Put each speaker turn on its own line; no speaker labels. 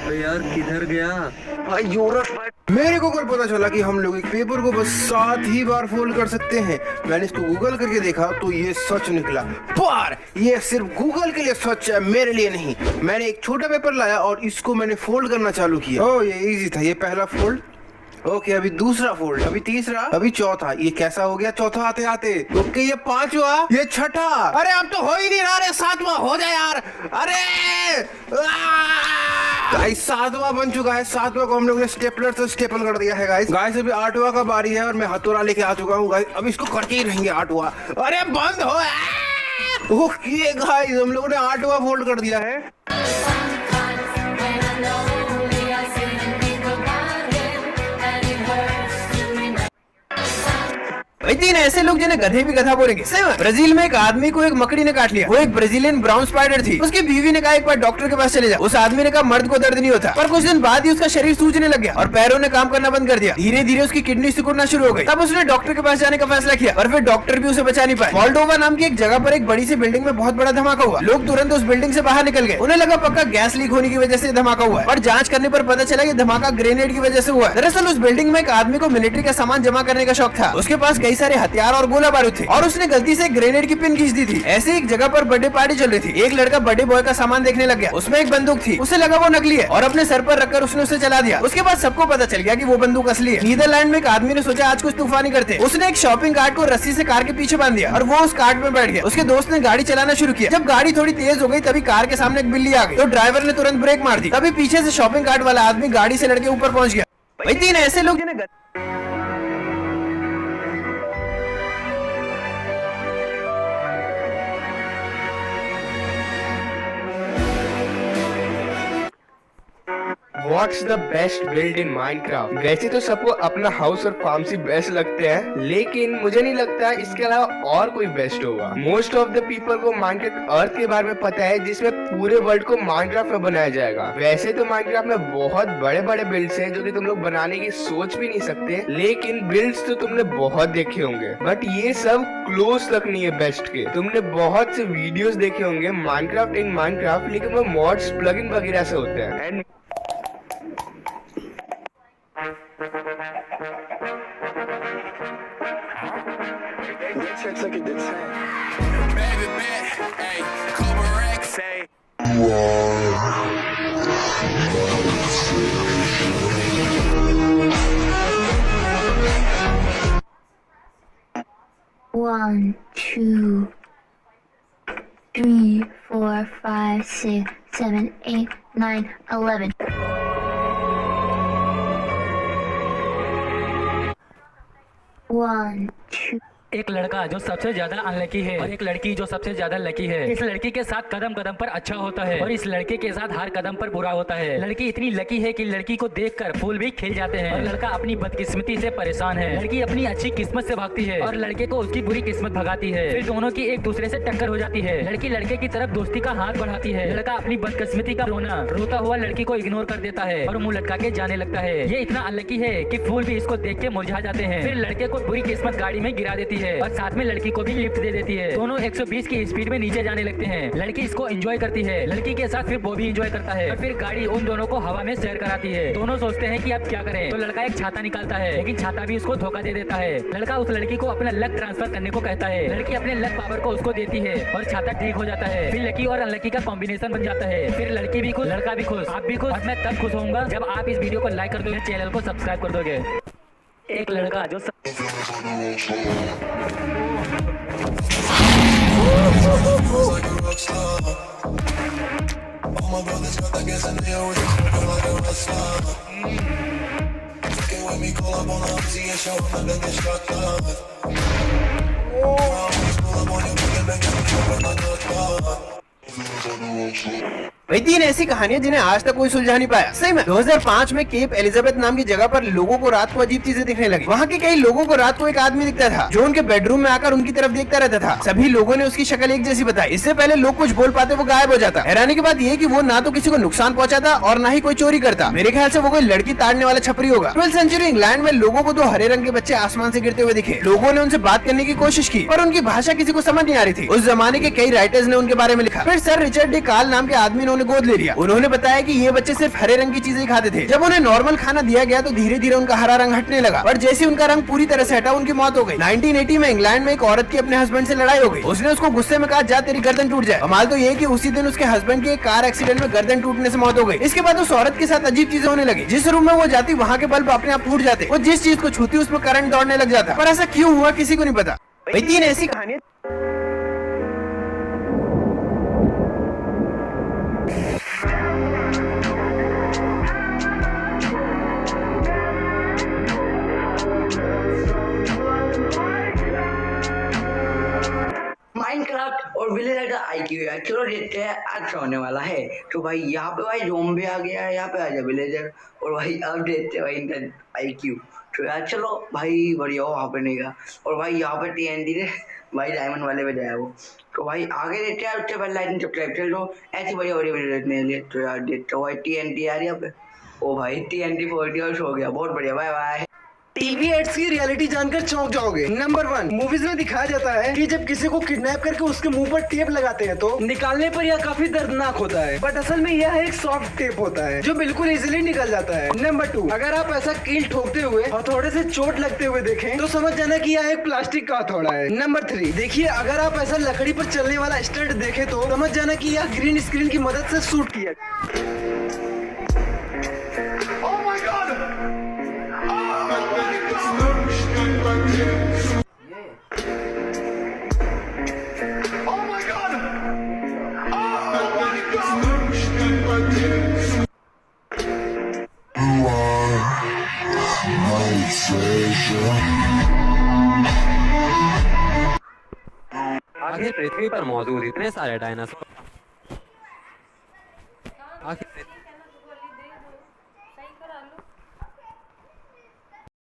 अबे यार किधर गया भाई यूरोप भाई।
मेरे को कल पता चला कि हम लोग एक पेपर को बस 7 ही बार फोल्ड कर सकते हैं। मैंने इसको गूगल करके देखा तो ये सच निकला, पर ये सिर्फ गूगल के लिए सच है, मेरे लिए नहीं। मैंने एक छोटा पेपर लाया और इसको मैंने फोल्ड करना चालू किया। ओह ये इजी था, ये पहला फोल्ड। ओके अभी दूसरा फोल्ड, अभी तीसरा, अभी चौथा। ये कैसा हो गया चौथा आते आते? ओके ये पांचवा, ये छठा। अरे अब तो हो ही नहीं रहा। अरे सातवां हो जाए यार। अरे गाइस सातवां बन चुका है। सातवां को हम लोग ने स्टेपलर से स्टेपल कर दिया है गाइस। गाइस अभी आठवां का बारी है और मैं हथौड़ा लेके आ चुका हूँ गाइस। अब इसको करके ही रहेंगे आठवां। अरे बंद हो। ओके गाइस हम लोगों ने आठवां फोल्ड कर दिया है। तीन ऐसे लोग जिन्हें गधे भी गधा बोलेंगे। ब्राजील में एक आदमी को एक मकड़ी ने काट लिया। वो एक ब्राजीलियन ब्राउन स्पाइडर थी। उसकी बीवी ने कहा एक बार डॉक्टर के पास चले जा। उस आदमी ने कहा मर्द को दर्द नहीं होता, पर कुछ दिन बाद ही उसका शरीर सूजने लग गया और पैरों ने काम करना बंद कर दिया। धीरे धीरे उसकी किडनी सिकुड़ना शुरू हो गई। तब उसने डॉक्टर के पास जाने का फैसला किया, पर फिर डॉक्टर भी उसे बचा नहीं पाए। मोल्डोवा नाम की एक जगह पर एक बड़ी सी बिल्डिंग में बहुत बड़ा धमाका हुआ। लोग तुरंत उस बिल्डिंग से बाहर निकल गए। उन्हें लगा पक्का गैस लीक होने की वजह से धमाका हुआ है, और जांच करने पर पता चला कि धमाका ग्रेनेड की वजह से हुआ। दरअसल उस बिल्डिंग में एक आदमी को मिलिट्री का सामान जमा करने का शौक था। उसके पास कई सारे हथियार और गोला बारूद थे, और उसने गलती से ग्रेनेड की पिन खींच दी थी। ऐसे एक जगह पर बर्थडे पार्टी चल रही थी। एक लड़का बर्थडे बॉय का सामान देखने लग गया। उसमें एक बंदूक थी। उसे लगा वो नकली है और अपने सर पर रखकर उसने उसे चला दिया। उसके बाद सबको पता चल गया कि वो बंदूक असली है। नीदरलैंड में एक आदमी ने सोचा आज कुछ तूफानी करते। उसने एक शॉपिंग कार्ट को रस्सी से कार के पीछे बांध दिया और वो उस कार्ट में बैठ गया। उसके दोस्त ने गाड़ी चलाना शुरू किया। जब गाड़ी थोड़ी तेज हो गई तभी कार के सामने एक बिल्ली आ गई, तो ड्राइवर ने तुरंत ब्रेक मार दी। तभी पीछे से शॉपिंग कार्ट वाला आदमी गाड़ी से लड़के ऊपर पहुंच गया। भाई तीन ऐसे लोग जिन्हें
What's the best build in Minecraft? वैसे तो सबको अपना हाउस और फार्म से बेस्ट लगते हैं, लेकिन मुझे नहीं लगता इसके अलावा और कोई बेस्ट होगा। मोस्ट ऑफ द पीपल को माइनक्राफ्ट अर्थ के बारे में पता है, जिसमें पूरे वर्ल्ड को माइनक्राफ्ट में बनाया जाएगा। वैसे तो माइनक्राफ्ट में बहुत बड़े बड़े बिल्ड्स हैं जो कि तुम लोग बनाने की सोच भी नहीं सकते, लेकिन बिल्ड्स तो तुमने बहुत देखे होंगे, बट ये सब क्लोज तक नहीं है बेस्ट के। तुमने बहुत से वीडियोस देखे होंगे माइनक्राफ्ट इन माइनक्राफ्ट, लेकिन वो मॉड्स प्लगइन वगैरह से होते हैं। And
One, two, three, four, five, 6, 7, 8, 9, 11. One, two.
एक लड़का जो सबसे ज्यादा अनलकी है और एक लड़की जो सबसे ज्यादा लकी है। इस लड़की के साथ कदम कदम पर अच्छा होता है और इस लड़के के साथ हर कदम पर बुरा होता है। लड़की इतनी लकी है कि लड़की को देखकर फूल भी खिल जाते हैं, और लड़का अपनी बदकिस्मती से परेशान है। लड़की अपनी अच्छी किस्मत से भागती है और लड़के को उसकी बुरी किस्मत भगाती है। फिर दोनों की एक दूसरे से टक्कर हो जाती है। लड़की लड़के की तरफ दोस्ती का हाथ बढ़ाती है। लड़का अपनी बदकिस्मती का रोता हुआ लड़की को इग्नोर कर देता है और मुंह लटका के जाने लगता है। ये इतना अनलकी है कि फूल भी इसको देख के मुरझा जाते हैं। फिर लड़के को बुरी किस्मत गाड़ी में गिरा देती है और साथ में लड़की को भी लिफ्ट दे देती है। दोनों 120 की स्पीड में नीचे जाने लगते हैं। लड़की इसको एंजॉय करती है, लड़की के साथ फिर वो भी एंजॉय करता है और फिर गाड़ी उन दोनों को हवा में सैर कराती है। दोनों सोचते हैं कि अब क्या करें, तो लड़का एक छाता निकालता है, लेकिन छाता भी उसको धोखा दे देता है। लड़का उस लड़की को अपना लक ट्रांसफर करने को कहता है। लड़की अपने लक पावर को उसको देती है और छाता ठीक हो जाता है। फिर लकी और अनलकी का कॉम्बिनेशन बन जाता है। फिर लड़की भी खुश, लड़का भी खुश, आप भी खुश, और मैं तब खुश होऊंगा जब आप इस वीडियो को लाइक कर दोगे, चैनल को सब्सक्राइब कर दोगे। एक लड़का जो
भाई तीन ऐसी कहानियां जिन्हें आज तक कोई सुलझा नहीं पाया। सही में 2005 में केप एलिजाबेथ नाम की जगह पर लोगों को रात को अजीब चीजें दिखने लगी। वहाँ के कई लोगों को रात को एक आदमी दिखता था जो उनके बेडरूम में आकर उनकी तरफ देखता रहता था। सभी लोगों ने उसकी शक्ल एक जैसी बताई। इससे पहले लोग कुछ बोल पाते वो गायब हो जाता। हैरानी की बात यह कि वो ना तो किसी को नुकसान पहुंचाता और ना ही कोई चोरी करता। मेरे ख्याल से वो कोई लड़की ताड़ने वाला छपरी होगा। 12th सेंचुरी इंग्लैंड में लोगों को 2 हरे रंग के बच्चे आसमान से गिरते हुए दिखे। लोगों ने उनसे बात करने की कोशिश की, पर उनकी भाषा किसी को समझ नहीं आ रही थी। उस जमाने के कई राइटर्स ने उनके बारे में लिखा। फिर सर रिचर्ड डी कार्ल नाम के आदमी ने ने गोद ले लिया। उन्होंने बताया कि ये बच्चे सिर्फ हरे रंग की चीजें खाते थे। जब उन्हें नॉर्मल खाना दिया गया तो धीरे धीरे उनका हरा रंग हटने लगा और जैसे उनका रंग पूरी तरह से हटा उनकी मौत हो गई। 1980 में इंग्लैंड में एक औरत की अपने हस्बैंड से लड़ाई हो गई। उसने उसको गुस्से में कहा जा तेरी गर्दन टूट जाए। कमाल तो ये कि उसी दिन उसके हस्बैंड के कार एक्सीडेंट में गर्दन टूटने से मौत हो गई। इसके बाद उस औरत के साथ अजीब चीजें होने लगी। जिस रूम में वो जाती वहाँ के बल्ब अपने आप फूट जाते। वो जिस चीज को छूती उसमें करंट दौड़ने लग जाता। पर ऐसा क्यों हुआ किसी को नहीं पता। भाई 3 ऐसी कहानियां।
माइनक्राफ्ट और विलेजर का आईक्यू है। चलो देखते हैं आज क्या होने वाला है। तो भाई यहाँ पे भाई ज़ॉम्बी आ गया है, यहाँ पे आ जाए विलेजर और भाई अब देखते हैं भाई इनका आईक्यू। तो यार चलो भाई बढ़िया हो वहाँ पे नहीं गया। और भाई यहाँ पे TNT ने भाई डायमंड वाले पे जाया वो। तो भाई आगे देखते हैं उससे पहले लाइटिंग सब्सक्राइब चल दो ऐसी बढ़िया बढ़िया वीडियो देखने के लिए। तो यार देखते हो भाई TNT आ रही है यहाँ पे। ओ भाई TNT 40 और हो गया, बहुत बढ़िया। Bye bye.
टीवी एड्स की रियलिटी जानकर चौंक जाओगे। नंबर 1, मूवीज में दिखाया जाता है कि जब किसी को किडनैप करके उसके मुंह पर टेप लगाते हैं तो निकालने पर यह काफी दर्दनाक होता है, बट असल में यह एक सॉफ्ट टेप होता है जो बिल्कुल इजीली निकल जाता है। नंबर 2, अगर आप ऐसा कील ठोकते हुए हथौड़े से चोट लगते हुए देखें तो समझ जाना कि यह एक प्लास्टिक का हथौड़ा है। नंबर 3, देखिए अगर आप ऐसा लकड़ी पर चलने वाला स्टंट देखें तो समझ जाना कि यह ग्रीन स्क्रीन की मदद से शूट किया।
आखिर पृथ्वी पर मौजूद इतने सारे डायनासोर आखिर